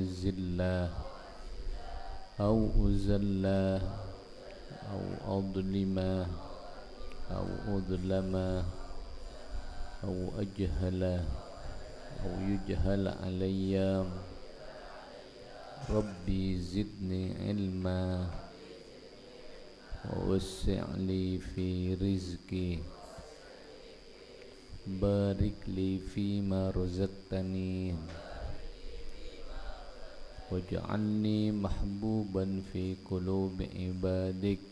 أزله أو أزله أو أظلمه أو أظلمه أو أجهله أو يجهل علي ربي زدني علما ووسع لي في رزقي بارك لي فيما رزقتني واجعلني محبوبا في قلوب عبادك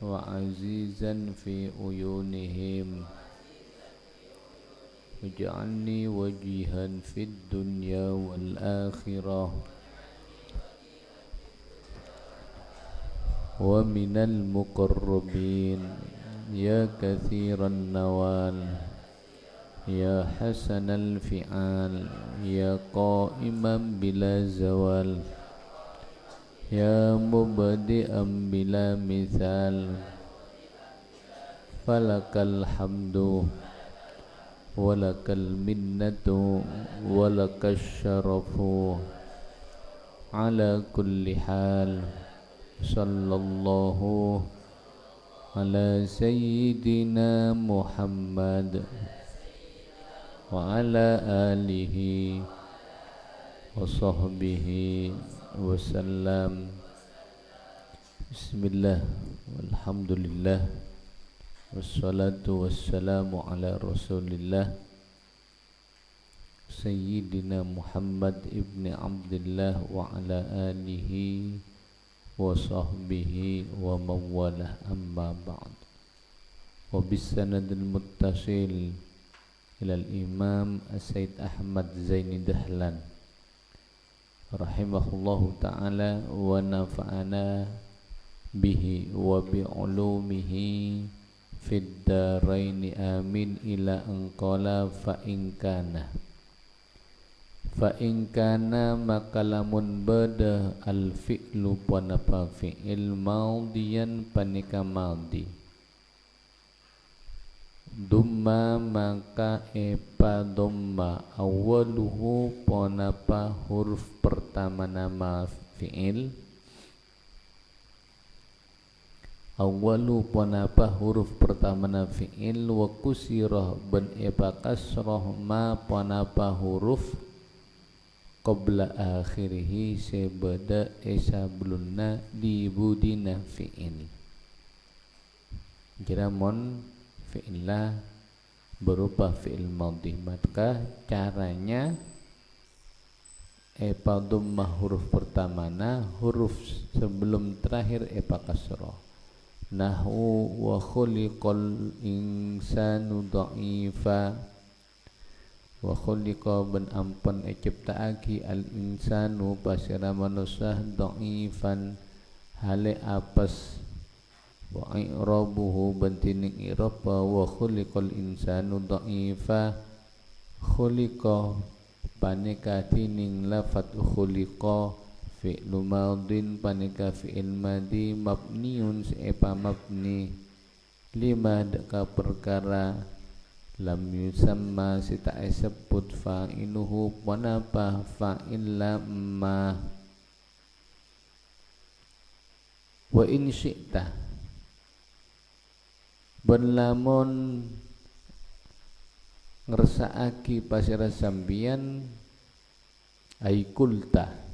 وعزيزا في عيونهم واجعلني وجيها في الدنيا والآخرة ومن المقربين يا كثير النوال يا حسن الفعال يا قائما بلا زوال يا مبدئا بلا مثال فلك الحمد ولك المنة ولك الشرف على كل حال صلى الله على سيدنا محمد وعلى آله وصحبه وسلم. Bismillah walhamdulillah wassalatu wassalamu ala rasulillah Sayyidina Muhammad ibn Abdullah wa ala alihi wa sahbihi wa mawalah amma ba'd wa bisanadil muttasil ilal imam Sayyid Ahmad Zaini Dahlan rahimahullahu ta'ala wa nafa'ana bihi wa bi'ulumihi fid daraini amin ila anqala fa in kana maka lamun bada al fi'lu panapa fi'il maudiyan panika maudi dumma maka epa dumma awaluhu panapa huruf pertama nama fi'il awalu panapa huruf pertama nama fi'il wa kusirah ban epa kasrah ma panapa huruf qabla akhirihi sebada esablunna dibudina fi'il jiramon fi'illah berupa fi'il madhi maka caranya epa dhammah huruf pertamana huruf sebelum terakhir epa kasrah nahwu wa khuliqal insanu dha'ifa wa khuliqa ben ampun ciptaake al insanu pasira manusia dhaifan hale apes wa i'rabuhu bantining i'rab wa khuliqal insanu dhaifa khuliqa paneka tining lafat khuliqa fi'lu madin paneka fi'il madi mabniun sepa mabni lima deka perkara lam yusamma sita sebut fa'iluhu panapa fa'il lamma wa in syi'ta ben lamun ngersakake pasira sambian ai kulta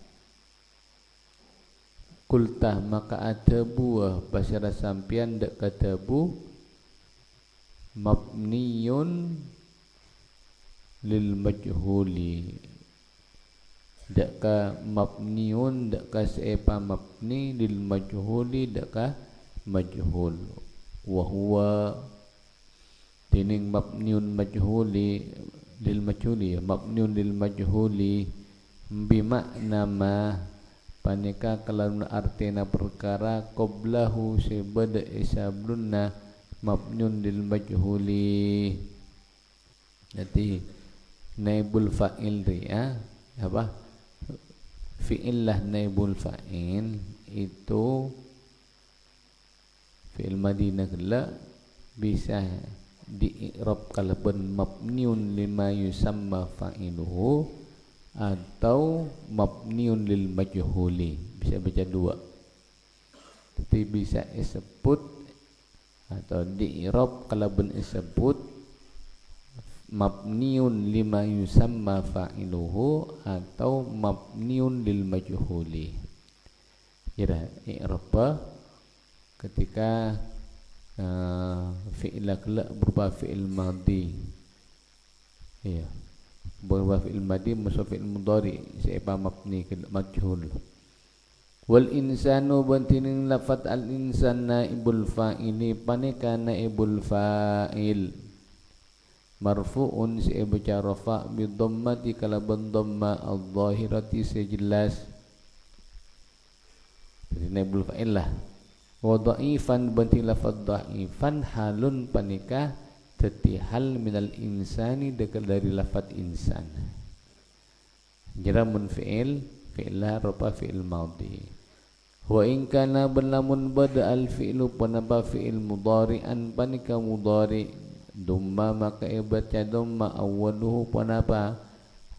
maka ada buah pasira sampian dak kadabu mabniyun lil majhuli dak ka mabniyun dak ka sepa mabni lil majhuli dak ka majhul wa huwa tining mabniun majhuli lil majhuli mabniun lil majhuli bimakna ma paneka kalawan artina perkara qablahu sebada isablunna mabniun lil majhuli jadi naibul fa'il dia apa fi'il lah naibul fa'il itu fi'il madinah gela bisa di i'rab kalaban mabniun lima yusamma fa'iluhu atau mabniun lil majhuli. Bisa baca dua. Tapi bisa disebut atau di i'rab kalaban disebut mabniun lima yusamma fa'iluhu atau mabniun lil majhuli. Jadi i'rab ketika fi'il kelak berupa fi'il madhi, iya, berupa fi'il madhi masuk fi'il mudhari siapa mabni ke majhul. Wal insanu bantining lafat al insan naibul fa'ili paneka naibul fa'il marfu'un siapa rafa bi dhammati kalaban dhamma adh-dhahirati sejelas. Jadi naibul fa'il lah. Wa dha'ifan banting lafaz dha'ifan halun panika tati hal minal insani dekat dari lafaz insan. Jaramun fi'il fi'lah rupa fi'il madhi. Wa in kana berlamun bada al fi'lu panaba fi'il mudhari'an panika mudhari dumma maka ibaca dumma awwaluhu panaba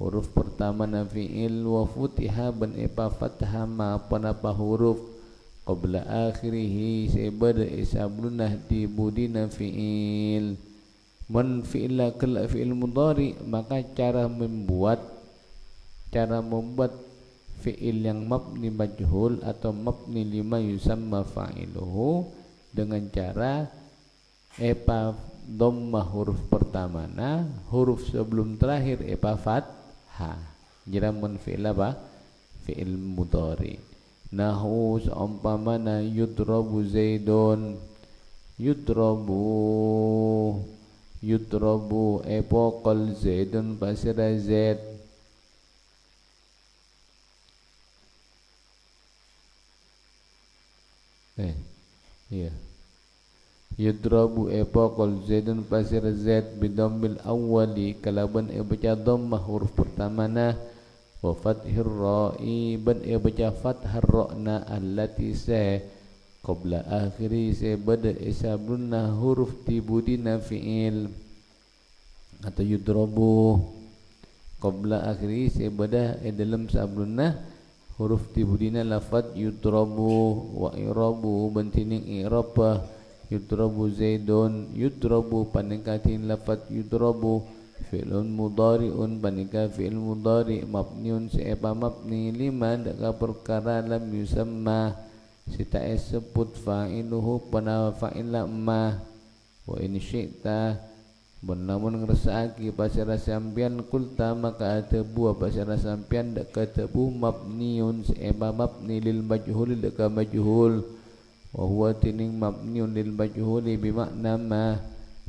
huruf pertama na fi'il wa futiha ban ipa fathah ma panaba huruf qabla akhirih sebada isablunah di budina fi'il man fi'ila kala fi'il mudhari maka cara membuat fi'il yang mabni majhul atau mabni lima yusamma fa'iluhu dengan cara epa dhamma huruf pertamana huruf sebelum terakhir epa fathah. Jadi man fi'il apa? Fi'il mudhari. Nahu seumpamana yudrabu zaidun yudrabu epokol zaidun pasira zaid iya yudrabu epokol zaidun pasira zaid bidammil awwali kalaban baca dhammah huruf pertama na wa fathir ra'i ban baca fathar ra'na allati sa qabla akhiri sa bada isabrunna huruf tibudina fi'il atau yudrabu qabla akhiri sa bada dalam sabrunna huruf tibudina lafaz yudrabu wa i'rabu bantining i'rab yudrabu zaidun yudrabu paningkatin lafaz yudrabu fi'lun mudhari'un panika fi'il mudhari' mabniun siapa mabni lima daka perkara lam yusamma sita sebut fa'iluhu pana fa'ila ma wa in syi'ta benamun ngersaki pasara sampian kulta maka atabu pasara sampian daka tabu mabniun siapa mabni lil majhul daka majhul wa huwa tining mabniun lil majhul bi makna ma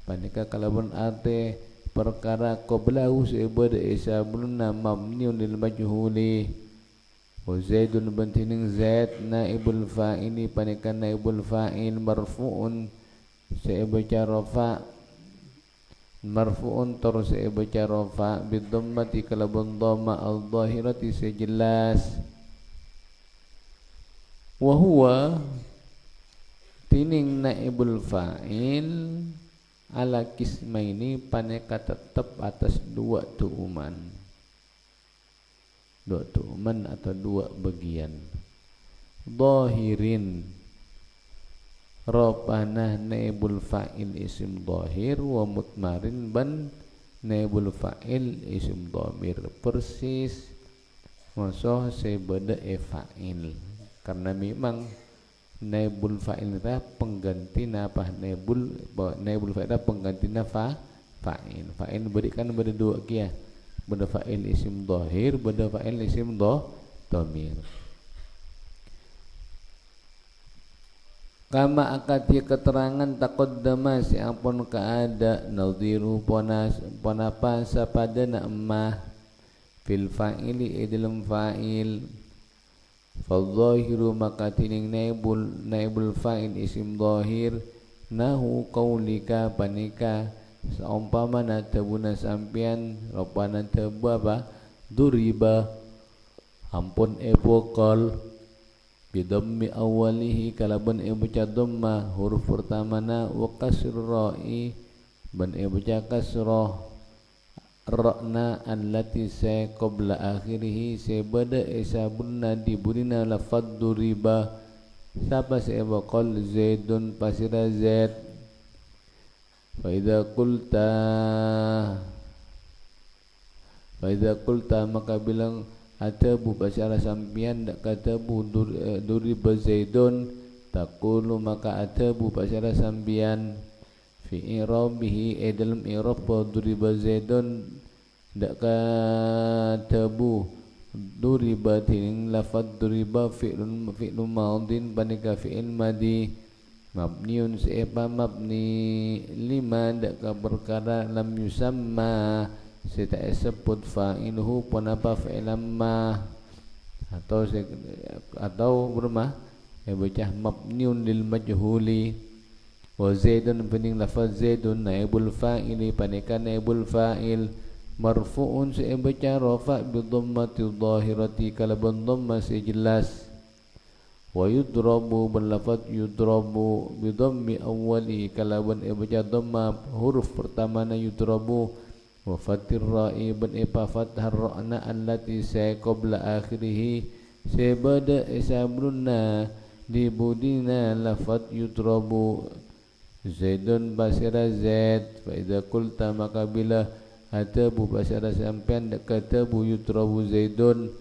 panika kalaban ate perkara qablahu sebada isabruna mabniun lil majhuli wa zaidun bantining zaid naibul fa'ili panikan naibul fa'il marfu'un sebaca rafa marfu'un tor sebaca rafa bidhammati kalaban dhamma al-dhahirati sejelas wa huwa tining naibul fa'il ala kismaini paneka tetap atas dua tuuman atau dua bagian. Dhahirin ropanah naibul fa'il isim dhahir wa mutmarin ban naibul fa'il isim dhamir persis masoh sebeda fa'il karena memang naibul fa'il dah pengganti apa naibul fa'il dah pengganti fa'il berikan pada dua kia pada fa'il isim dhahir pada fa'il isim dhamir kama akati keterangan taqaddama si ampun kaada nadhiru panapa sapada na emah fil fa'ili dalam fa'il fadzahiru maka tining naibul fa'il isim dhahir nahu qaulika panika saumpamana tabuna sampian rupana tabu apa duriba ampun epokol bidhammi awalihi kalaban baca dhamma huruf pertamana wa kasr ra'i ban baca kasrah ra'na allati sa qabla akhirih sebada isabunna diburina lafad duriba sapa seba qal zaidun pasira zaid fa idza qulta maka bilang atabu basyara sampian dak katabu duriba zaidun taqulu maka atabu basyara sampian fi irabihi dalam irab duriba zaidun dak katabu duriba tin lafad duriba fi'lun madin panika fi'il madi mabniun sepa mabni lima dak ka perkara lam yusamma sita sebut fa'iluhu punapa fi'lamma atau bermah bacah mabniun lil majhuli wa zaidun bening lafaz zaidun naibul fa'ili panika naibul fa'il marfu'un sebaca rafa bi dhammati dhahirati kalaban dhamma sejelas wa yudrabu bil lafaz yudrabu bi dhammi awwali kalaban baca dhamma huruf pertama na yudrabu wa fatir ra'i bin fathar ra'na allati sa qabla akhirih sebada isabrunna dibudina lafaz yudrabu zaidun basira zaid fa idza qulta maka bila atabu basira sampean dak katabu yutrabu zaidun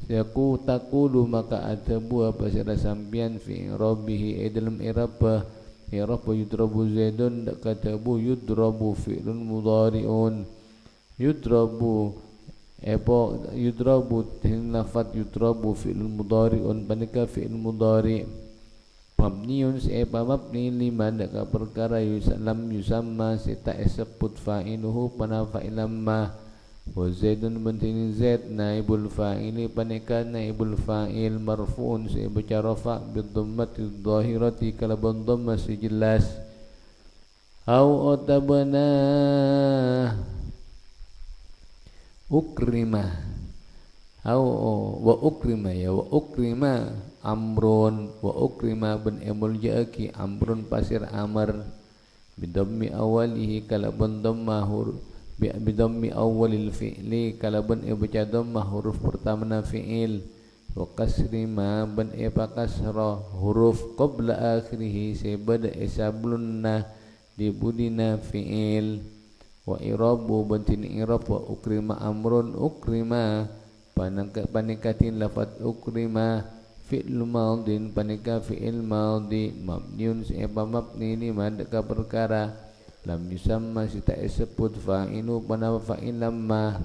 yaku taqulu maka atabu basira sampean fi rabbihi dalam irab yutrabu zaidun dak katabu yudrabu fi'lun mudhari'un yudrabu yudrabu tin lafat yudrabu fi'lun mudhari'un panika fi'il mudhari' mabniun sepa mabni lima dak perkara yusallam yusamma sita sebut fa'iluhu pana fa'ilamma wa zaidun bentini zaid naibul fa'ili panika naibul fa'il marfu'un sebaca rafa bi dhammati dhahirati kalaban dhamma sejelas au otabana ukrimah au wa ukrima ya wa ukrima amrun wa ukrima bin emul jaki amrun pasir amr bidammi awalihi kalaban dhamma huruf bidammi awalil fi'li kalaban baca dhamma huruf pertama na fi'il wa kasri ma bin kasra huruf qabla akhirih sebada isablunna dibudina fi'il wa irabu bantin irab wa ukrima amrun ukrima panikatin lafat ukrima fi'l madin panika fi'il madhi mabniun sepa mabni lima dak perkara lam yusamma sita sebut fa'ilu pana fa'il lamma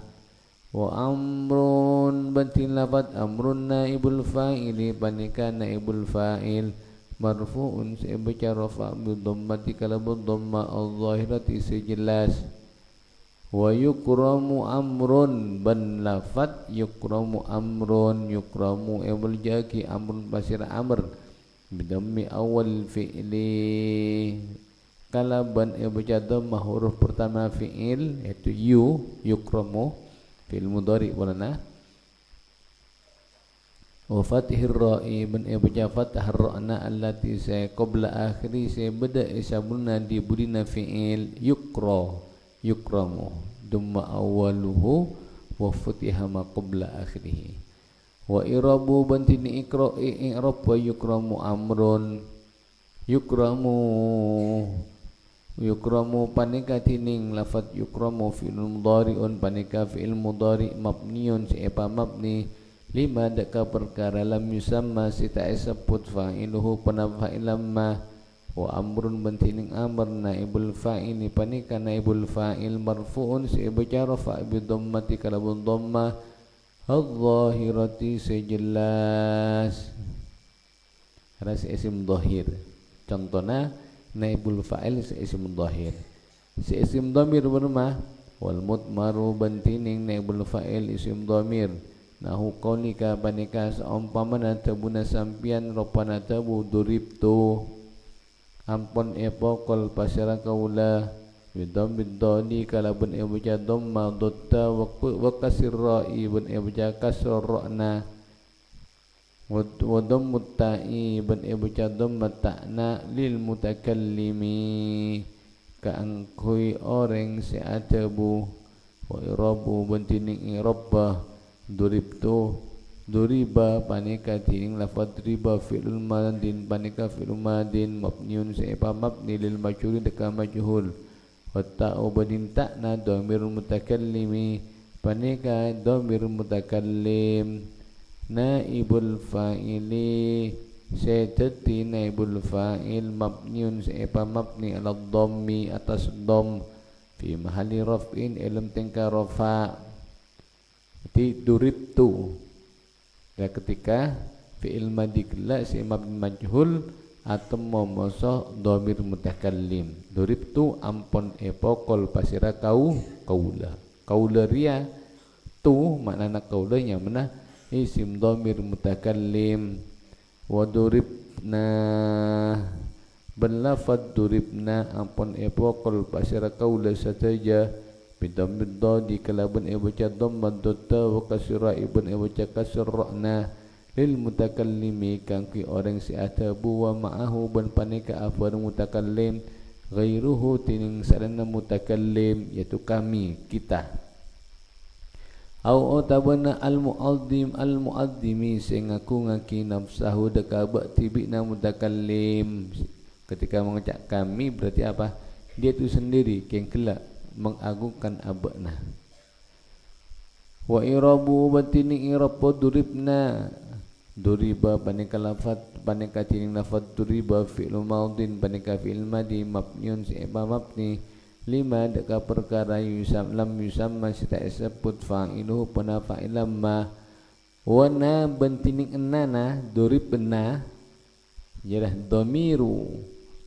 wa amrun bantin lafat amrun naibul fa'ili panika naibul fa'il marfu'un sebaca rafa bi dhammati kalabud dhamma adh-dhahirati sejelas wa yukramu amrun ban lafat yukramu amrun yukramu ebul jaki amrun pasir amr bidammi awal fi'li kalaban baca dhamma huruf pertama fi'il yaitu yukramu fi'il mudhari walana wa fathir ra'i ban baca fathar ra'na allati sa qabla akhiri sa bada isabuna dibudina fi'il yukramu dumma awaluhu wa futiha ma qabla akhirih wa irabu bantini i'rab wa yukramu amrun yukramu panika tining lafat yukramu fi'il mudhari'un panika fi'il mudhari' mabniun sepa mabni lima daka perkara lam yusamma sita sebut fa'iluhu pana fa'ilamma wa amrun bantining amr naibul fa'ili panika naibul fa'il marfu'un sebaca rafa bi dhammati kalabun dhamma adh-dhahirati sejelas ras isim dhahir contohna naibul fa'il isim dhahir isim dhamir bermah wal mutmaru bantining naibul fa'il isim dhamir nahu qaulika panika saumpamana tabuna sampian ropana tabu duribtu ampun epokol pasara kaula bidam bidoni kalabun baca dhamma dotta wa kasir ra'i bin baca kasr ra'na wa dhammut ta'i bin baca dhamma ta'na lil mutakallimi kaangkui orang seatabu wa irabu bantining irabba duribtu duriba panika tining lafad riba fi'lul madin panika fi'lul madin mabniun sepa mabni lil majhul deka majhul wa ta'u badin ta'na dhamir mutakallimi panika dhamir mutakallim naibul fa'ili seteti naibul fa'il mabniun sepa mabni ala dhammi atas dham fi mahalli raf'in ilm tingkah rafa di duribtu ya ketika fi'il madhi kala si mabni majhul atau momoso dhamir mutakallim duribtu ampon epokol pasira kaula ria tu maknana kaula yang mana isim dhamir mutakallim wa duribna berlafad duribna ampon epokol pasira kaula saja bidam di kalaban baca dhamma dotta wa kasra ibn baca kasrana lil mutakallimi kangki orang si atabu wa ma'ahu ban panika afar mutakallim ghairuhu tining sarana mutakallim yaitu kami kita au tabana al muadzimi sing ngaku ngaki nafsahu dekaba tibina mutakallim ketika mengucap kami berarti apa dia itu sendiri yang kelak mengagungkan abadna wa irabu batini irabba duribna duriba panika lafat panika tining lafat duriba fi'lu maudin panika fi'il madi mabniun se'ba mabni lima deka perkara lam yusamma sita sebut fa'iluhu pana fa'ilam ma wana bentining enana duribna jarah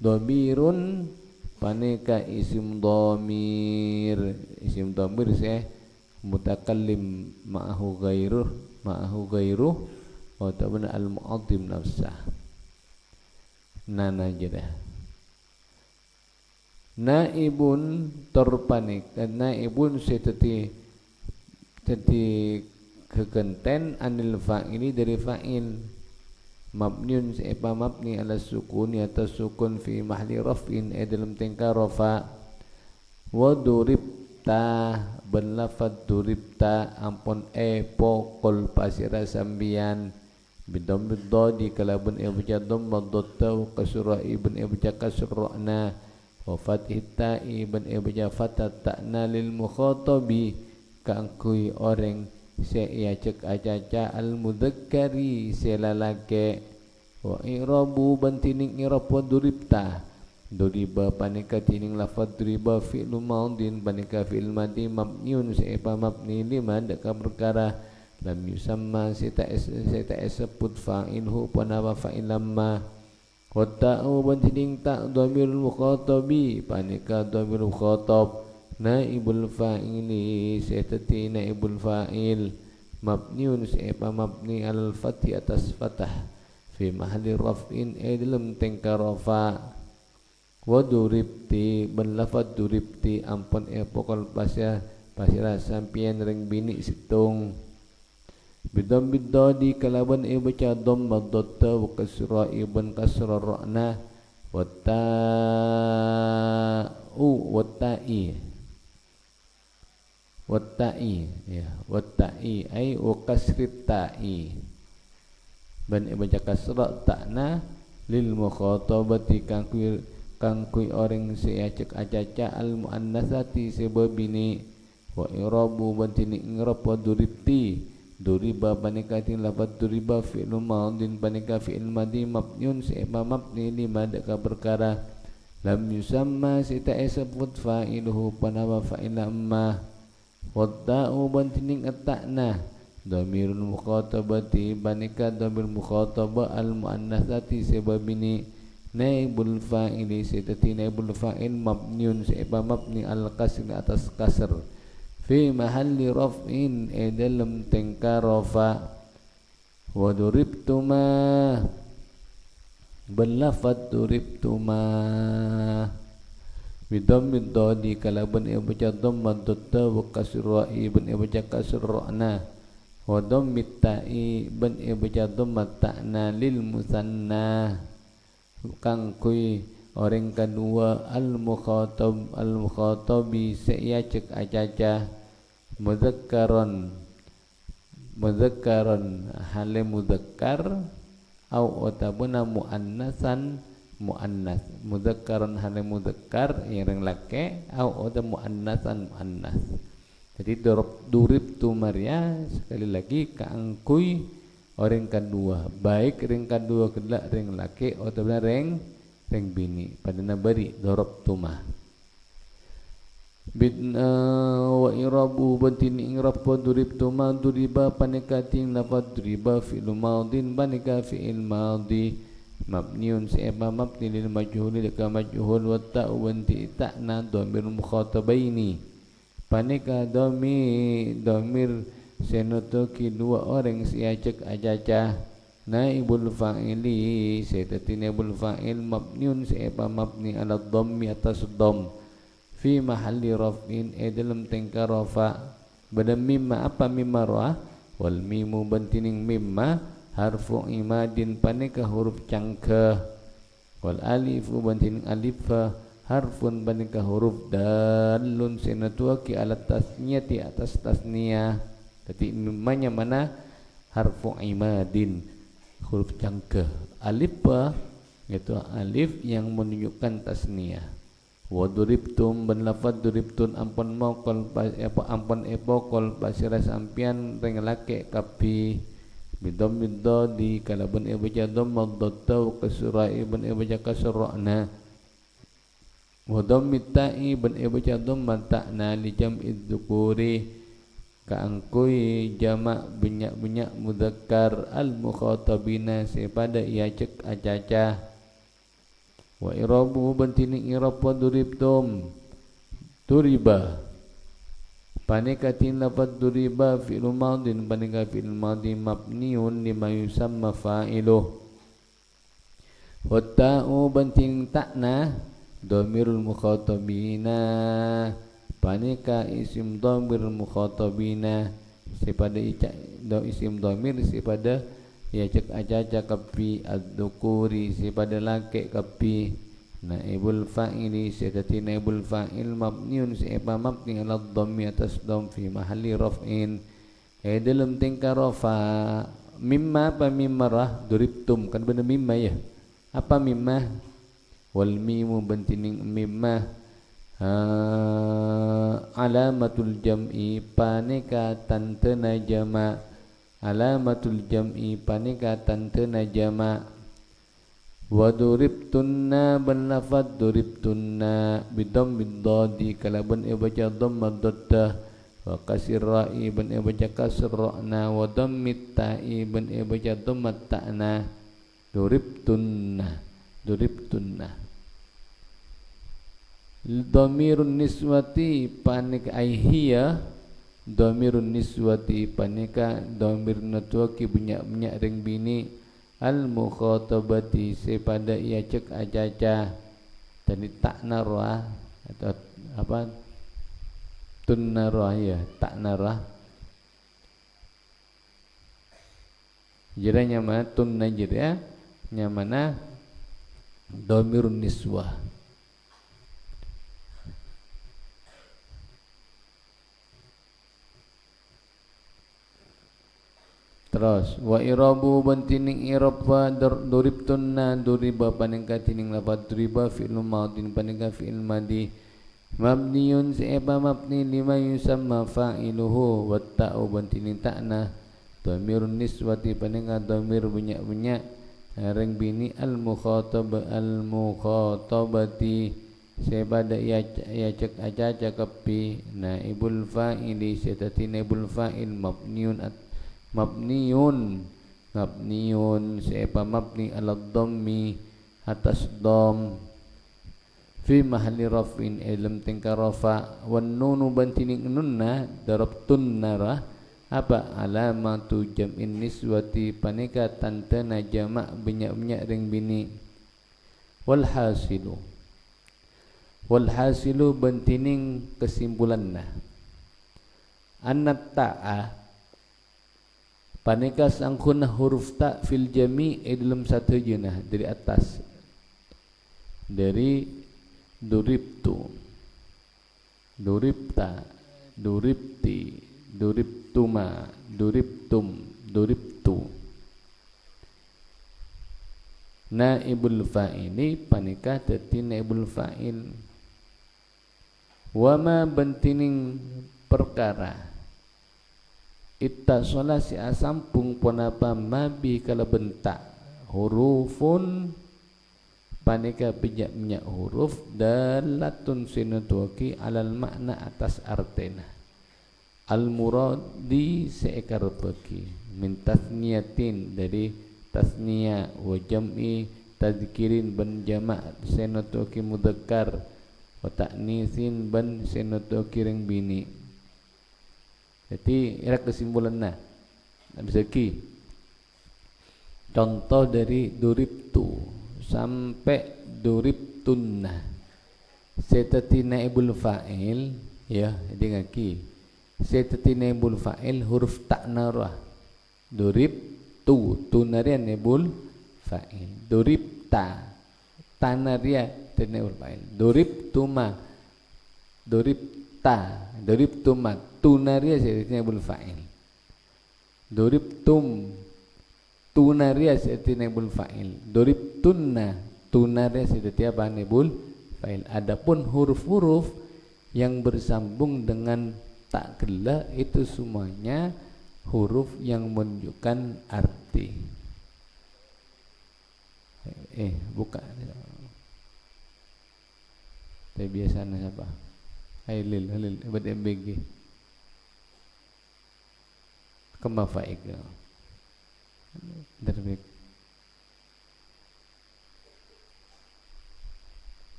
domirun paneka isim dhamir saya mutakallim ma'ahu ghairuh wa tabana al mu'addim nafsah nana jadah naibun terpanik naibun seteti kekenten anil fa'ili dari fa'il mabniun sepa mabni ala sukuni atas sukun fi mahli raf'in dalam tingkah rafa wa duribta berlafad duribta ampun pokol pasira sambian bidam bidodi kalaban baca dhamma dotta wa kasra ibn baca kasrana wa fathita ibn baca fatat ta'na lil mukhatabi kangkui orang saya cek acaca al mudzakkari selalake wa irabu bantining irab wa duribta duriba panika tining lafad duriba fi'lu maudin panika fi'il madi mabniun sepa mabni lima deka perkara lam yusamma sita sebut fa'ilhu panaba fa'ilam ma wa ta'u bantining ta dhamirul mukhatabi panika dhamirul mukhatab naibul fa'ili seteti naibul fa'il mabniun sepa mabni al fathi atas fathah fi mahalli raf'in dalam tingkah rafa wa duribti berlafad duribti ampun pokol pasira sampian ring bini situng bidam bidodi kalaban baca dhamma dotta wa kasra ibn kasra ra'na wa ta'u wa ta'i watta'i ya watta'i ai wa kasrit ta'i ban baca kasra ta'na lil mukhatabati kangkui orang seacek acaca al muannasati sebabini wa irabu bantini ingrab wa duribti duriba panikatin lafad duriba fi'lu madin panika fi'il madi mabniun se'ma mabni lima deka perkara lam yusamma sita sebut fa'iluhu panama fa'ila amma wadda'u bantining at-ta'na dhamirul mukhatabati banika dhamir mukhatabah al muannasati sebabini naibul fa'ili setati naibul fa'il mabniun se'ba mabni al kasr atas kasr fi mahalli raf'in dalam tingkah rafa wa duribtuma berlafad duribtuma bidhammid dadi kalaban baca dhamma dotta wa kasra ibn baca kasrana wa dhammit ta'i ban baca dhamma ta'na lil musanna kang kui orang kedua al-mukhatabi saya cek acaca mudzakkar hale mudzakkar au otabuna muannasan muannas mudzakkaran hale mudzakkar yang laki au otab muannasan muannas. Jadi durib tu Maria sekali lagi kaangkui orang kedua baik ring kedua kelak ring laki atau ring bini pada nabari dorob tumah bidna wa irabu bantini ingrab wa durib tuma duriba panikating lafad duriba fi'il madin banika fi'il madi mabniun si'aba mabni lil majhuli lika majhul wa ta'u banti ta'na dhamir mukhatabaini panika dhamir senotoki dua orang siacek ajaca naibul fa'ili setati naibul fa'il mabniun si'aba mabni ala dhammi atas dham fi mahalli raf'in dalam tingkah rafa pada mimma apa mimma ra wal mimu bantining mimma harfu imadin panika huruf cangkeh wal alifu bantining alifa harfun panika huruf dalun senatuaki alat tasniyati atas tasniyah. Jadi mimmanya mana harfu imadin huruf cangkeh alifa itu alif yang menunjukkan tasniyah. Wa duribtum ben lafaz duribtun ampun maqal ampun epokol pasira sampian ring lake kapi bidom di kalaban ibaja dhamma dhatta kasra ibn ibaja kasrana wa dhammit ta'i ben ibaja dhamma ta'na li jam'i dzukuri kaangkui jamak banyak mudzakkar al mukhatabina sepada ia cek acaca wa irabu bantini irab wa duribtum duriba panikatin lafad duriba fi'il madin panika fi'il madhi mabniun lima yusamma fa'iluh wa ta'u bantin ta'na dhamirul mukhatabina panika isim dhamir mukhatabina sepada isim dhamir sepada ya cek aja kapi ad-dzukuri sepada laki kapi naibul fa'ili sedati naibul fa'il mabniun sepa mabni ala dhammi atas dham fi mahalli raf'in dalam tingkah rafa mimma apa mimmarah duribtum kan benar mimma ya apa mimma wal mimu bantining mimma alamatul jam'i panika tantena jama alamatul jam'i panika tantena jama wa duribtunna ban lafad duribtunna bidam bidadi kalaban ibaca dhamma daddah wa kasirra'i ban ibaca kasra'na wa dhammit ta'i ban ibaca dhammat ta'na duribtunna dhamirun niswati panika aihiya dhamirun niswati panika dhamir natwaki bunyak ring bini al mukhatabati sepada ia cek acaca tadi tak narah atau apa tunnarah ya tak narah jira nyama tunna jira nyamana dhamirun niswah. Terus wa irabu bantining irab wa duribtunna duriba paningka tining lafaz duriba fi'il madin paningka fi'il madi mabniun se'eba mabni lima yusamma fa'iluhu wa ta'u bantining ta'na dhamirun niswati paningka dhamir bunyak ring bini al mukhatabati sebada ia cek aja kapi naibul fa'ili setati naibul fa'il mabniun sepa mabni ala dhammi atas dham fi mahalli raf'in ilm tingkah rafa wan nunu bantining nunna darabtun nara apa alamatu jam'in niswati panika tantana jamak banyak ring bini wal hasilu bantining kesimpulanna annat ta'a panika sangkuna huruf ta fil jami' dalam satu jenah dari atas dari duribtu, duribta, duribti, duribtuma, duribtum, duribtu. Naibul fa'ili panika dadi naibul fa'il. Wa ma bentining perkara ittasala si asampung ponapa mabi kala bentak hurufun panika bijak minyak huruf dalatun sinutuki alal makna atas artena al muradi seekar bagi min tasniyatin dari tasniya wa jam'i tadkirin ban jama' sinutuki mudzakkar wa ta'nisin ban sinutuki ring bini. Jadi ira kesimpulanna bisa ki contoh dari duribtu sampai duribtunna setati naibul fa'il ya dengan ki setati naibul fa'il huruf ta'narah duribtu tunarian naibul fa'il duribta tanaria naibul fa'il duribtuma duribta duribtuma tunaria setati naibul fa'il duribtum tunaria seperti naibul fa'il duribtunna tunaria seperti apa naibul fa'il. Adapun huruf-huruf yang bersambung dengan tak gela itu semuanya huruf yang menunjukkan arti. Buka tapi biasanya apa halil buat MBG kema faik terbit.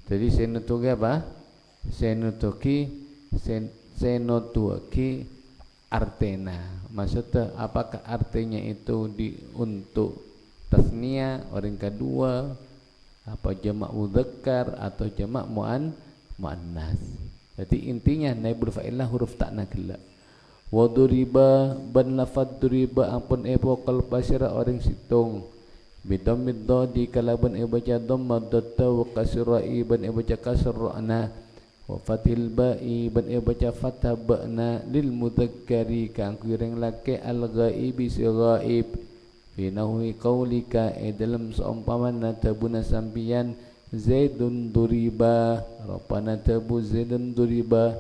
Jadi senutuki apa? Senutuki artena. Maksudnya apakah artinya itu untuk tasniya orang kedua, apa jamak mudzakkar atau jamak muannas. Jadi intinya naibul fa'illah huruf tak nakila. Wa duriba ban lafad duriba ampun epokal pasira orang situng bidammid dadi kalaban baca dhamma datta wa kasrai ban baca kasrana wa fatil ba'i ban baca fathah ba'na lil mudzakkari kang kireng lake al ghaibi si ghaib fi nahwi qaulika dalam seumpamana tabuna sampian zaidun duriba rapana tabu zaidun duriba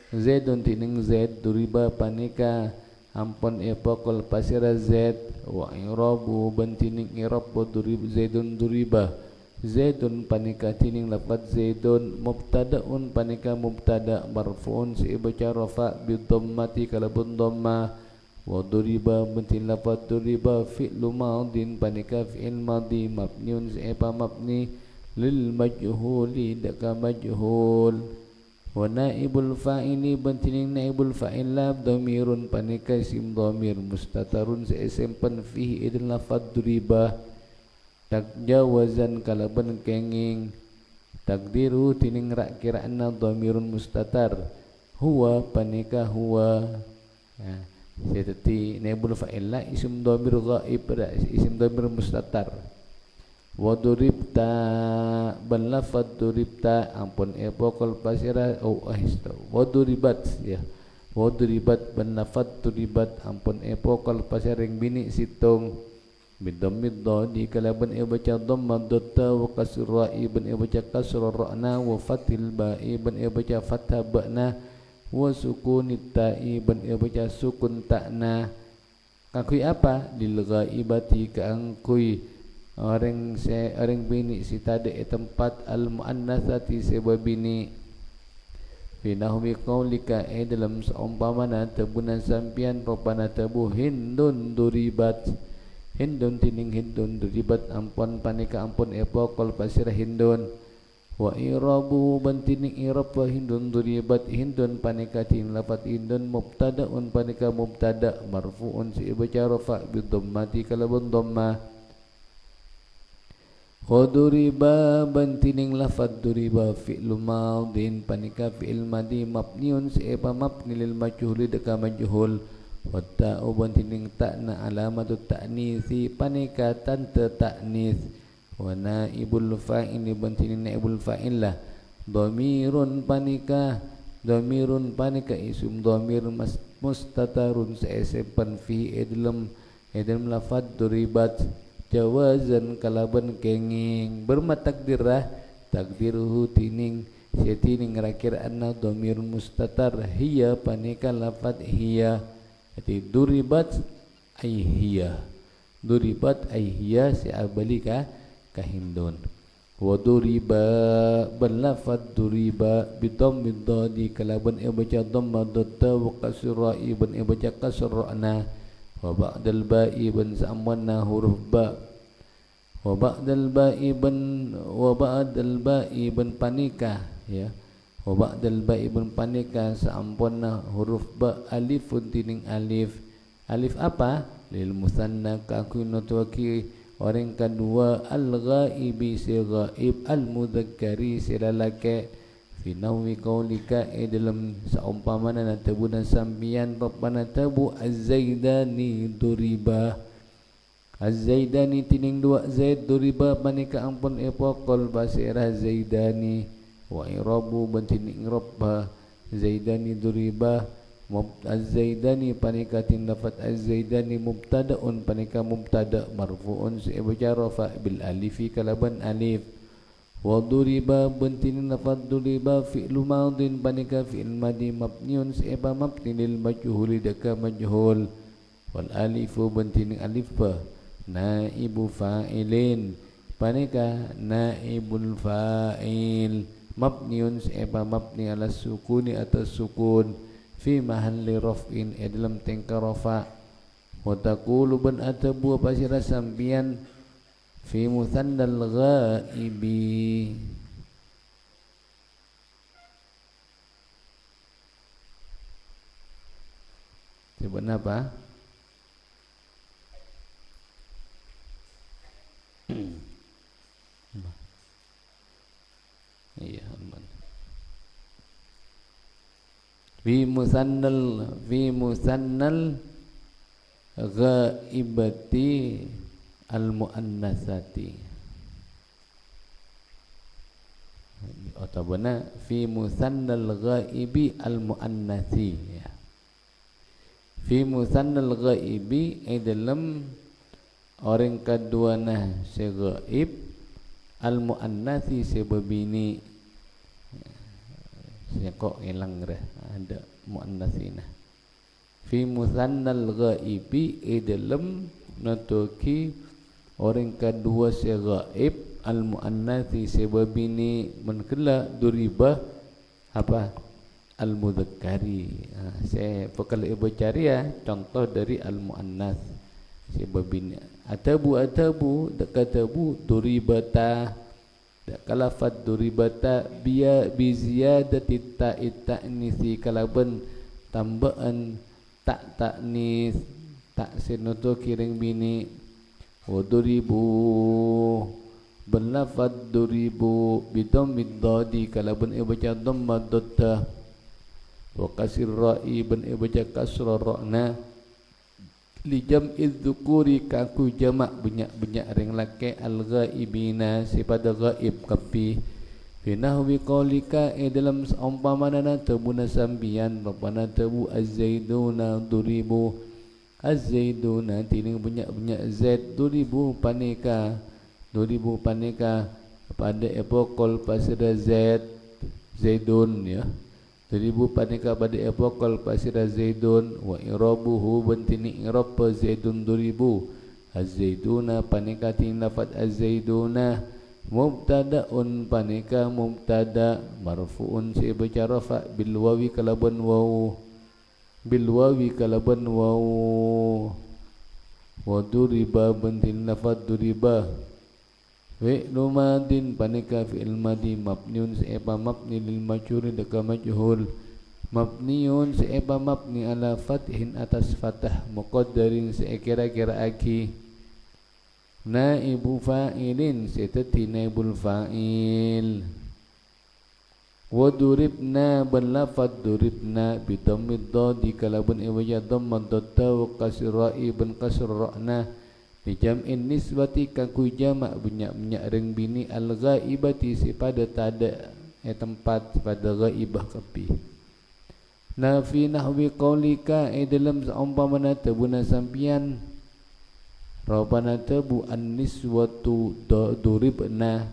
zaidun tining zaid duriba panika ampun epokol pasira zaid wa irabu bantining irab durib zaidun duriba zaidun panika tining lafaz zaidun mubtadaun panika mubtada marfuun si baca rafa bi dhammati kalabun dhamma wa duriba bantin lafaz duriba fi'lu madin panika fi'il madhi mabniun si mabni lil majhuli daka majhul. Wa naibul fa'ili bantining naibul fa'il lab dhamirun panika isim dhamir mustatarun sesempan fihi idil lafad duriba takjawazan kalaban kenging takdiru tining rak kira'na dhamirun mustatar huwa panika huwa ya seperti naibul fa'il la isim dhamir ghaib isim dhamir mustatar. Wa duribta ban lafad duribta ampun epokal pasira wa duribat ya wa duribat ban lafad duribat ampun epokal pasiring bini situng bidammid dadi kalaban baca dhamma datta wa kasra ibn baca kasra ra'na wa fathil ba'i ban baca fathah ba'na wa sukunit ta'i ban baca sukun ta'na kakui apa lil ghaibati kaangkui orang bini si tadi tempat al muannasati sebab bini fi nahwi qaulika dalam seumpamana tabunan sampian rupana tabu hindun duribat hindun tining hindun duribat ampun panika ampun epokol pasir hindun wa irabu bantining irab wa hindun duribat hindun panika tin lafat hindun mubtadaun panika mubtada marfuun si baca rafa bi dhammati kalabun dhamma. Duriba bantining lafad duriba fi'lu madin panika fi'il madi mabniun sepa mabni lil majhuli deka majhul wa ta'u bantining ta'na alamatut ta'nisi panika tante ta'nis wa naibul fa'il bantini naibul fa'il lah dhamirun panika isum dhamir mustatarun seesepan fi dalam lafaz duribat jawazan kalaban kenging bermatakdirah takdiruhu tining setining rakir anna dhamir mustatar hiya panika lafaz hiya jadi duribat ay hiya si abalika kahindun wa duriba balafad duriba bidam bidadi kalaban baca dhamma datta wa kasra ibn baca kasrana wa ba'dal ba'i ban samana huruf ba wa ba'dal ba'i ban panika ya wa ba'dal ba'i ban panika samponna huruf ba alifun tining alif apa lil musanna kakuna tuaki orang kedua al-ghaibi si ghaib al-mudzakkari si lalaki fi nawi qaulika dalam saumpamana natabu dan sambian rabbana tabu az-zaidani duriba az-zaidani tining dua zaid duriba panika ampun epokol basirah zaidani wa irabu bantining rabba zaidani duriba az-zaidani panika tinlafat az-zaidani mubtadaun panika mubtada marfuun si rafa bil alifi kalaban alif wa duriba bentini lafat duriba fi'lu madin panika fi'il madi mabniun si mabni lil majhul daka majhul wal alifu bentini alif ba naibu fa'ilin panika naibul fa'il mabniun si mabni ala sukuni atas sukun fi mahalli raf'in dalam tingkah rafa wa taqulu ban atabu pasira sampian fi muthannal ghaibi sebenarnya apa iya aman fi musannal ghaibati al muannasati atau benar fi musannal ghaibi al muannasi ya. Fi musannal ghaibi dalam orang kedua nah si ghaib al muannasi si berbini saya kok hilang dah ada muannasina fi musannal ghaibi dalam natoki orang kedua si ghaib al muannasi si berbini menkela duriba apa al mudzakkari saya bakal ibu cari ya contoh dari al muannas si berbini atabu dekatabu duribata kalafat duribata biya bi ziyadati ta'nisi kalaban tambahan tak ta'nis tak sinoto kiring bini wa duribu balafat duribu bidam bidadi kalaban baca dhamma datta wa kasir ra'i ban baca kasra ra'na li jam'iz dzukuri kaku jamak banyak ring laki al-ghaibina sipada ghaib kapi fi nahwi qaulika dalam umpamana tabuna sambian rabbana tabu az-zaiduna duribu az-zaiduna tining banyak zaid duribu panika pada epokol pasira zaidun ya duribu panika pada epokol pasira zaidun wa irabuhu bentini irab zaidun duribu az-zaiduna panika tin lafaz az-zaiduna mubtadaun panika mubtada marfuun si baca rafa bil wawi kalaban waw wa duriba bentin lafaz duriba fi'lu madin panika fi'il madi mabniun se'eba mabni lil majhuri daka majhul mabniun se'eba mabni ala fathin atas fathah muqaddarin se'kira-kira aki naibu fa'ilin se'tati naibul fa'il wa duribna balafad duribna bidammid dadi kalabun iwajah dhammad datta wa kasira'i ban kasra'na Li jam'in nisbati kaku jamak bunyak-bunyak reng bini al-ghaibati pada tada tempat pada ghaibah kapi. Na fi nahwi qaulika dalam seumpamana tabuna sampian Rabbana tabu an-niswatu duribna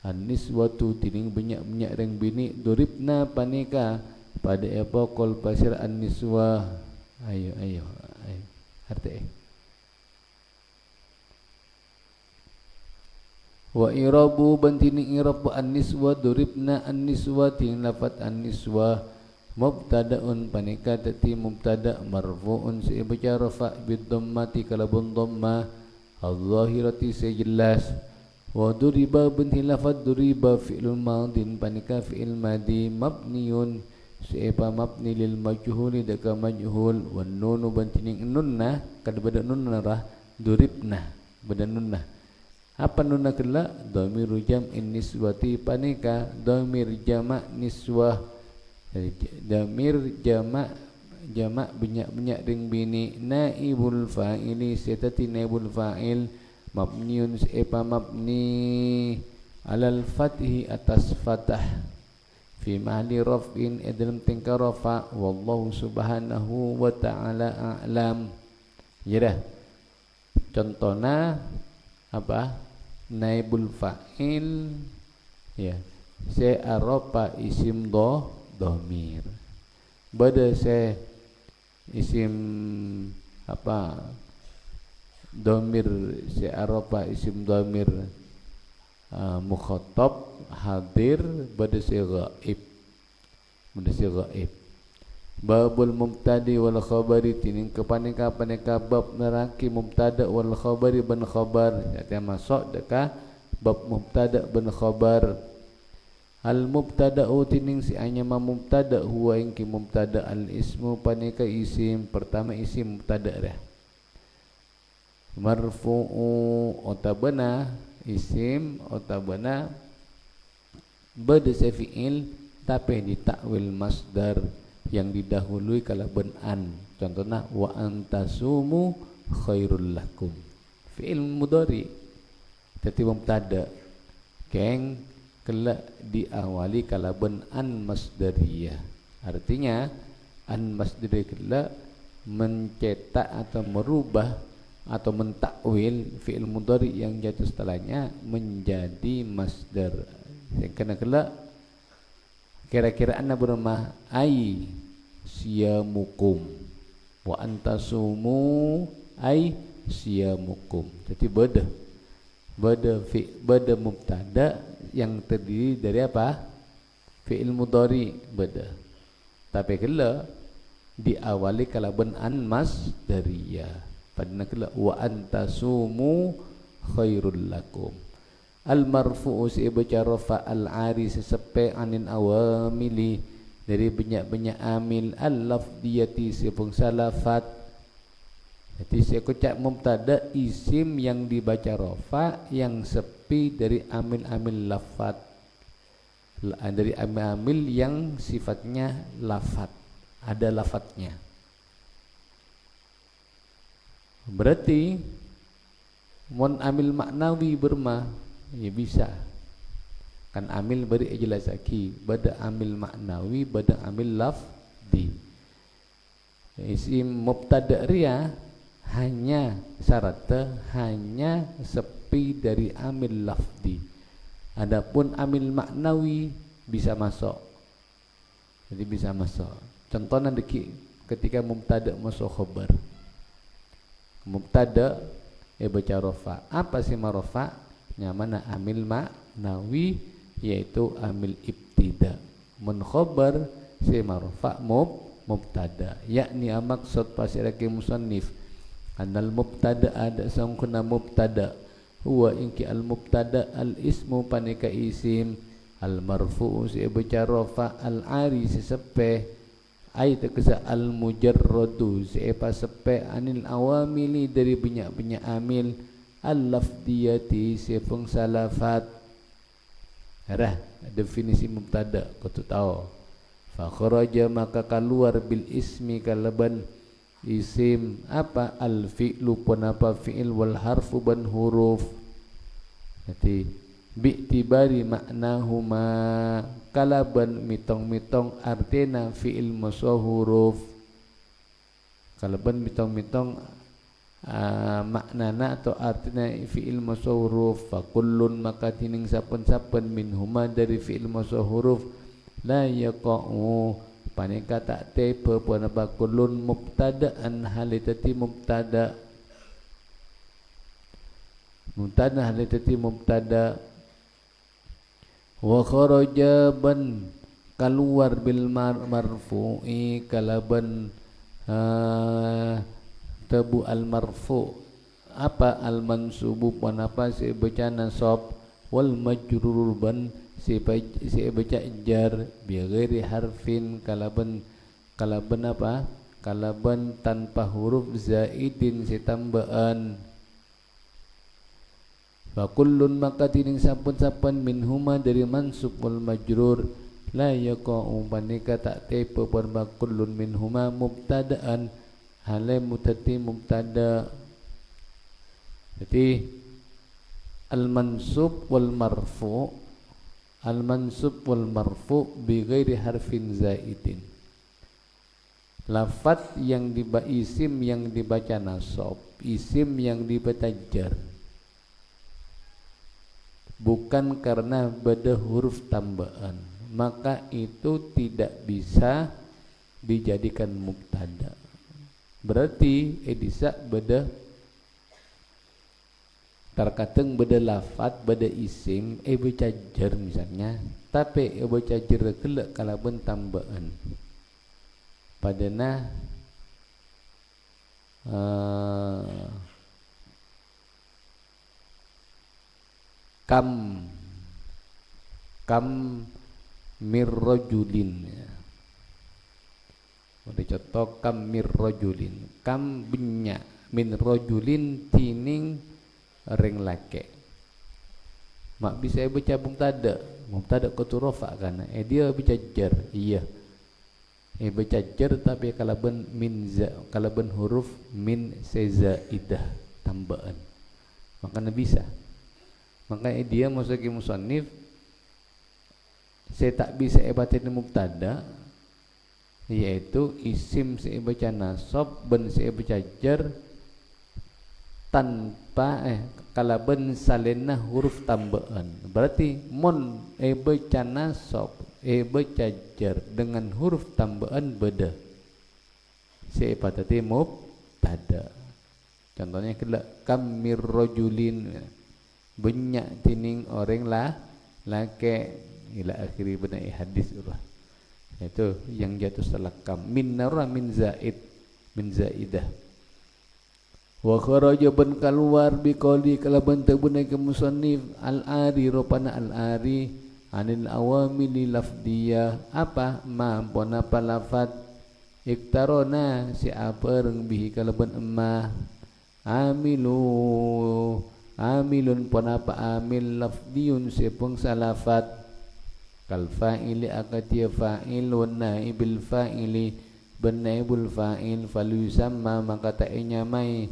an-niswatu tining banyak-banyak reng bini duribna panika pada apa qol pasir an-niswa ayo arti wa irabu bantini irab an-niswa duribna an-niswa ting lafat an-niswa mubtada'un panika tati mubtada' marfu'un si baca rafa' bid dhammati kalabun dhamma al-zahirati sejelas wa duriba binti lafad duriba fi'lul madin panika fi'il madi mabniun si mabni lil majhuli daka majhul wan nunu bantining nunnah kada bada nunnah duribna bada nunnah apa nunnah kala dhamiru jam'in niswati panika dhamir jama' niswah damir jamak banyak ring bini naibul fa'ili setati naibul fa'il mabniun sepa mabni alal fathi atas fatah fi mahli raf'in dalam tingkah rafa wallahu subhanahu wa ta'ala a'lam. Ya dah contohnya apa naibul fa'il ya se'aropa isim dhamir bada se isim apa dhamir se aropa isim dhamir mukhatab hadir bada se ghaib babul mubtadi wal khabari tining kepaneka bab neraki mubtada wal khabari ban khabar ya masuk deka bab mubtada ban khabar. Al mubtada'u tining si anyama mubtada huwa ingki mubtada al ismu panika isim pertama isim mubtada dah marfu'u otabana isim otabana bada fi'il tapi ditakwil masdar yang didahului kalaban an contohnya wa antasumu khairul lakum fi'il mudhari tadi mubtada keng kelak diawali kalaban an masdariyah artinya an masdariyah kelak mencetak atau merubah atau mentakwil fi'il mudhari yang jatuh setelahnya menjadi masdar yang kena kelak kira-kira anna bermah ai siyamukum wa antasumu ai siyamukum jadi bada mubtada yang terdiri dari apa fi'il mudhari bada tapi kala diawali kalaban an masdariyah padana kala wa antasumu khairul lakum al marfu'u si baca rafa al ari sesepe anin awamili dari banyak-banyak amil al lafdiyati sepung salafat jadi saya kocak mubtada isim yang dibaca rafa yang sepi dari amil-amil lafat dari amil-amil yang sifatnya lafat ada lafatnya berarti mon amil maknawi berma ya bisa kan amil beri ijlasaki bada amil maknawi bada amil lafdi isim mubtada ria hanya syaratnya hanya sepi dari amil lafdi adapun amil maknawi bisa masuk jadi bisa masuk contohnya ketika mubtada masuk khabar mubtada baca rafa apa sih rafa nyamana amil maknawi yaitu amil ibtida mun khabar si rafa mubtada yakni maksud pasirake musannif anal mubtada ada sangkuna mubtada huwa inki al mubtada al ismu panika isim al marfu'u si baca rafa al ari sesepe ai tekesa al mujarradu si sepe anil awamili dari banyak-banyak amil al lafdiyati si salafat dah definisi mubtada kau tu tahu fa kharaja maka keluar bil ismi kalaban isim apa al fi'lu pun apa fi'il wal harfu ban huruf. Jadi bi'tibari maknahuma kalaban mitong-mitong artina fi'il maso huruf. Kalaban mitong-mitong maknana atau artina fi'il maso huruf. Fa kullun maka tining sapen-sapen minhuma dari fi'il maso huruf la yaqa'u paneka tak tepe pun apa kullun mubtada'an halitati mubtada' halitati mubtada' wa kharaja ban keluar bil marfu'i kalaban tabu al marfu' apa al mansubu pun apa si baca nasab wal majrur ban si baca jar bi ghairi harfin kalaban apa kalaban tanpa huruf zaidin si tambahan. Fa kullun maka tining sampun-sampun minhuma dari mansub wal majrur la yaqa'u panika tak tepe pun kullun minhuma mubtada'an hale mutati mubtada'. Jadi al mansub wal marfu bi ghairi harfin zaidin. Lafaz yang isim yang dibaca nasab, isim yang dibaca jar, bukan karena beda huruf tambahan, maka itu tidak bisa dijadikan mubtada. Berarti edisa beda terkadang beda lafaz beda isim baca jar misalnya, tapi baca jar kelak kalaban tambahan padana kam mirrojulin. Udah contoh kam mirrojulin, kam benya min rojulin tining ring lake. Mak bisa baca mubtada kutu rafa kan? Dia baca jar, iya. Baca jar tapi kalaban kalaban huruf min sezaidah tambahan. Makanya bisa. Makanya dia masuk musannif saya tak bisa bacain mubtada yaitu isim saya baca nasab ben saya baca jar tanpa kalaban salena huruf tambahan. Berarti mon baca nasab baca jar dengan huruf tambahan beda. Saya baca mubtada. Contohnya kelak kam mirrojulin banyak tining orang lake ila akhiri benai hadis urah. Itu yang jatuh setelah kam min nara min zaidah. Wa kharaja ban keluar bi qali kalaban tabunai ke musannif al-ari rupana al-ari anil awamili lafdiyah apa ma pon apa lafat iktarona si apa reng bihi kalaban emma amilun pon apa amil lafdiyun si pungsa lafat kal fa'ili akatia fa'ilun naibil fa'ili ben naibul fa'il falusamma maka ta'nya mai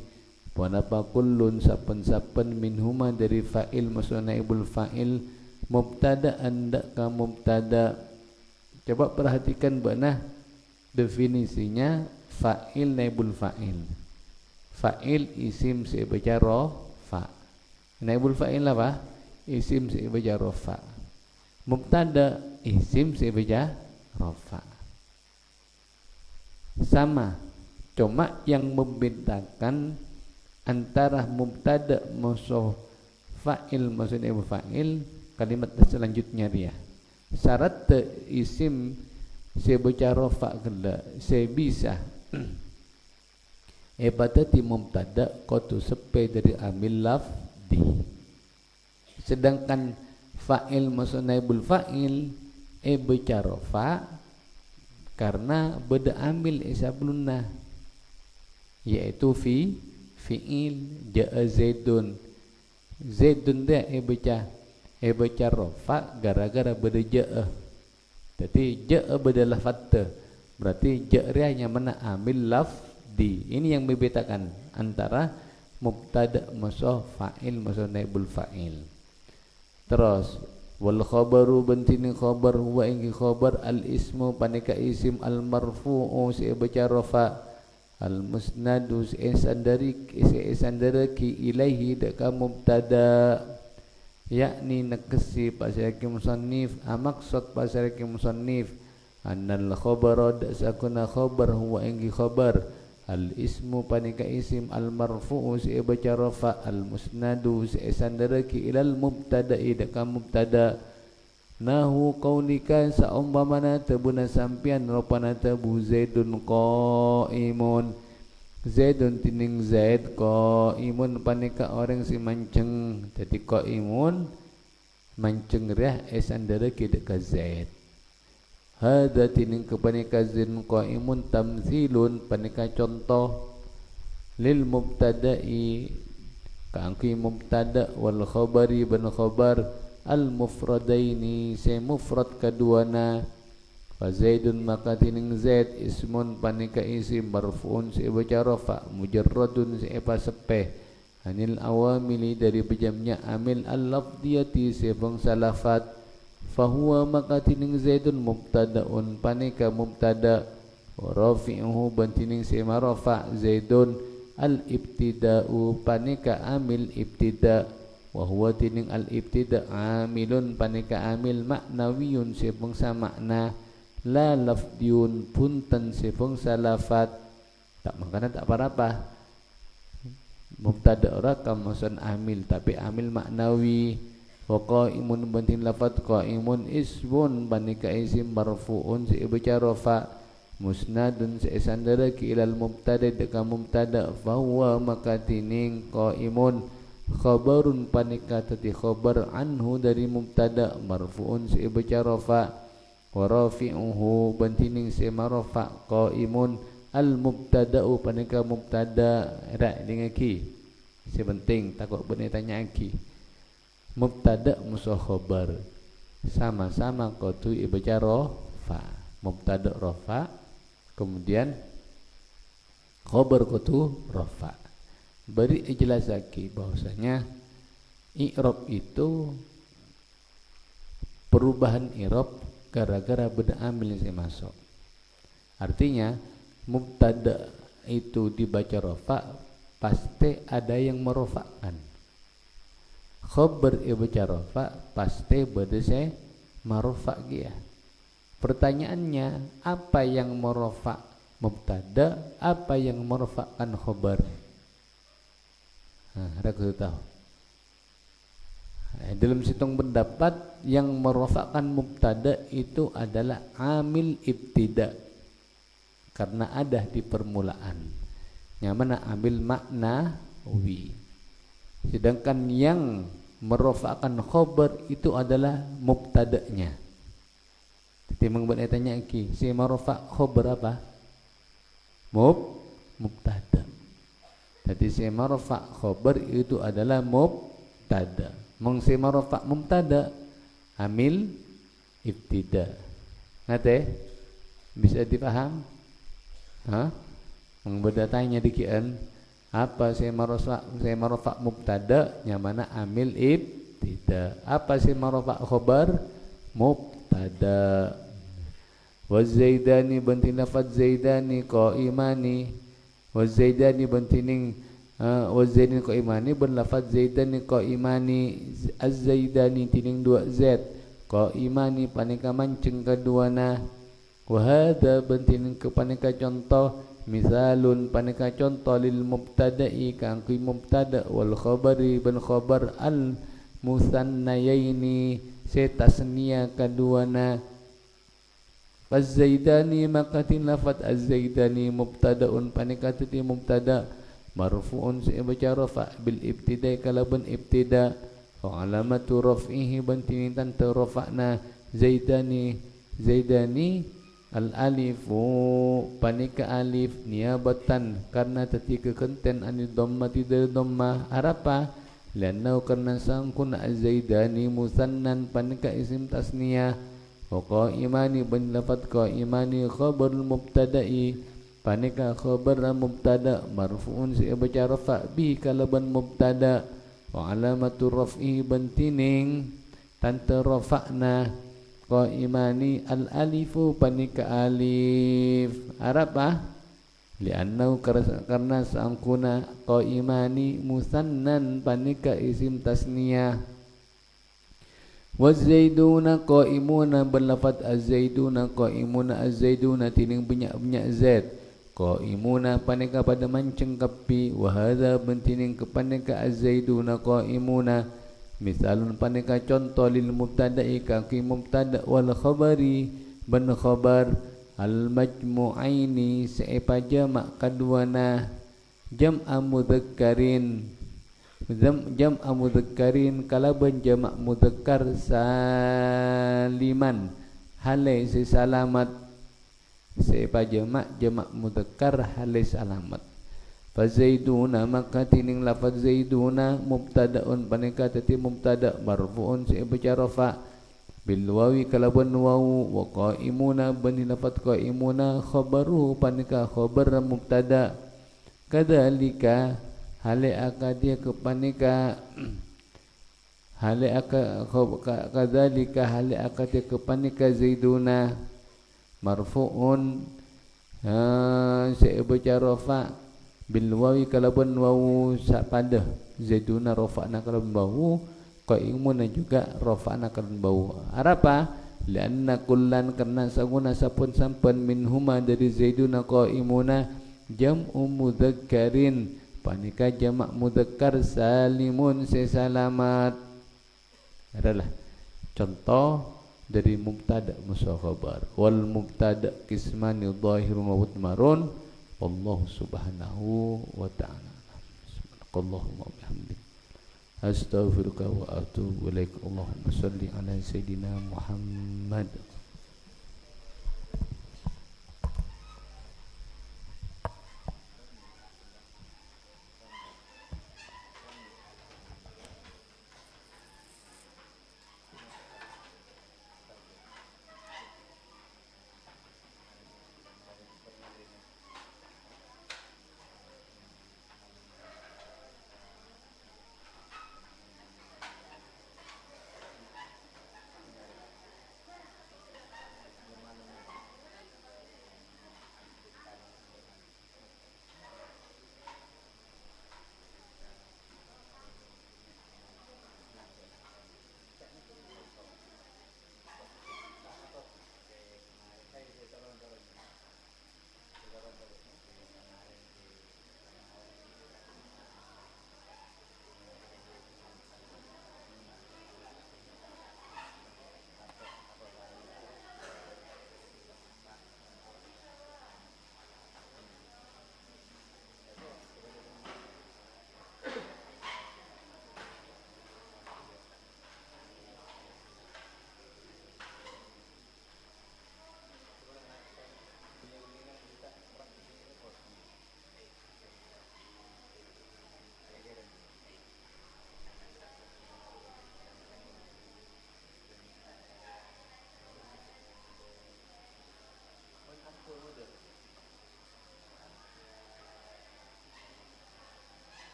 pon apa kullun sapen-sapen minhuma dari fa'il maksud naibul fa'il mubtada anda ka mubtada. Coba perhatikan bana definisinya fa'il naibul fa'il. Fa'il isim si baca rafa. Naibul fa'il apa? Isim si baca rafa. Mubtada isim si baca rafa. Sama, cuma yang membedakan antara mubtada musuh fa'il maksud naibul fa'il kalimat selanjutnya dia. Syarat isim saya baca rafa kala saya bisa batati mubtada qatu sepe dari amil lafdi. Sedangkan fa'il maksud naibul fa'il baca rafa karena beda amil sablunna yaitu fi'il ja'a zaidun dia baca rafa gara-gara beda ja'a. Jadi ja'a beda lafat berarti ja'a hanya mana amil lafdi lafdi. Ini yang membedakan antara mubtada musuh fa'il musuh naibul fa'il. Terus wal khabaru bentini khabar huwa ing khabar al ismu panika isim al marfu'u si baca rafa al musnadu si sandariki ilaihi daka mubtada, yakni nakasi pasariki musannif amaksud pasariki musannif annal khabara dasakuna khabar huwa ing khabar al ismu panika isim al marfu'u si baca rafa al musnadu si sandariki ilal mubtada'i daka mubtada. Nahu qaulika saumpamana tabuna sampian rupana tabu zaidun qaimun, zaidun tining zaid qaimun panika orang si manceng, jadi qaimun manceng riah sandariki daka zaid. Hada tining kepanika zin qaimun tamthilun panika contoh lil mubtada'i kangki mubtada wal khabari ban khabar al mufradaini se mufrad kaduana. Fa zaidun maka tining zaid ismun panika isim marfuun se baca rafa mujarradun se apa sepeh anil awamili dari bejamnya amil al lafdiyati se bangsa lafat. Fahuwa maka tining zaidun mubtadaun panika mubtada wa rafi'uhu bantining se marafa zaidun al ibtida'u panika amil ibtida' wa huwa tining al ibtida' amilun panika amil maknawiyun se bangsa makna la lafdiyun punten se bangsa lafat. Tak makana tak apa-apa mubtada' ora kamasan amil tapi amil maknawi. Wa qaimun bantin lafat qaimun ismun panika isim marfuun si baca rafa musnadun si sandaraki ilal mubtada deka mubtada. Fa huwa maka tining qaimun khabarun panika tati khabar anhu dari mubtada marfuun si baca rafa wa rafi'uhu bantining si marafa qaimun al mubtada'u panika mubtada. Rak dengaki sepenting takut benih tanya aki mubtada musuh khabar sama-sama qatu ibaca rafa mubtada rafa kemudian khabar qatu rafa. Beri ijlasaki bahwasanya i'rab itu perubahan i'rab gara-gara beda amil yang masuk. Artinya mubtada itu dibaca rafa pasti ada yang merofakkan. Khabar ibaca rafa pasti beda se marfa dia. Pertanyaannya apa yang merofak mubtada, apa yang merofakkan khabar? Ada kita tahu. Dalam situng pendapat yang merofakkan mubtada itu adalah amil ibtida karena ada di permulaan. Yang mana amil maknawi. Sedangkan yang merofakkan khabar itu adalah mubtada'nya. Jadi tanya lagi, si merofak khabar apa? Mubtada. Jadi si merofak khabar itu adalah mubtada. Si merofak mubtada amil ibtida. Ngerti? Bisa dipaham? Hah? Mengbeda tanya dikian apa si marofak mubtada yang mana amil ibtida. Apa si marofak khabar mubtada. Wa zaidani bantin lafaz zaidani qaimani wa zaidani bantining wa zaidani qaimani ban lafaz zaidani qaimani az-zaidani tining dua z qaimani panika mancing kaduana. Wa hadza bantining kepanika contoh misalun panika contoh lil mubtada'i kang kui mubtada wal khabari ban khabar al musannayaini se tasniya kaduana. Az-zaidani makatin lafat az-zaidani mubtadaun panika tati mubtada marfuun se baca rafa bil ibtida'i kalaban ibtida wa alamatu raf'ihi bantin tan rafa'na zaidani al alifu panika alif niabatan karena tatika kenten anid dhammati dari dhammah arapa lanau karena sangkun az-zaidani musannan panika isim tasniyah wa qaimani ban lafat qaimani khabarul mubtada'i panika khabar mubtada marfu'un si baca rafa bi kalaban mubtada wa alamatu raf'i bantining tanta rafa'na qaimani al alifu panika alif Arab li'annahu karena sangkuna qaimani musannan panika isim tasniyah wazaiduna qaimuna berlafaz az-zaiduna qaimuna az-zaiduna tining banyak zaid qaimuna panika pada mancing kapi wa hadza bentining kepanika az-zaiduna qaimuna misalun panika contoh lil mubtada'i kaki mubtada wal khabari ban khabar al majmu'aini sepa jamak kadwana jam'a mudzakkarin jam'a mudzakkarin kalaban jamak mudzakkar saliman halai selamat sepa jamak mudzakkar halai selamat fa zaiduna maka tining lafaz zaiduna mubtadaun panika tati mubtada marfu'un sepa rafa bil wawi kalaban wawu wa qaimuna bani lafaz qaimuna khabaru panika khabar mubtada kadzalika hale akadia kepanika hale kadzalika hale akadia kepanika zaiduna marfu'un sebaca rafa bil wawi kalaban wawu pada zaiduna rafa'na kalaban wawu qaimuna juga rafa'na kalaban wawu arapa lianna kullan karena saguna sapun sampan minhuma dari zaiduna qaimuna jam'u mudzakkarin panika jamak mudzakkar salimun sesalamat adalah contoh dari mubtada musa khabar wal mubtada qismani dhahirun wa mudmarun wallahu subhanahu wa ta'ala subhanakallahumma wa bihamdik astaghfiruka wa atubu ilaik Allahumma shalli ala sayidina Muhammad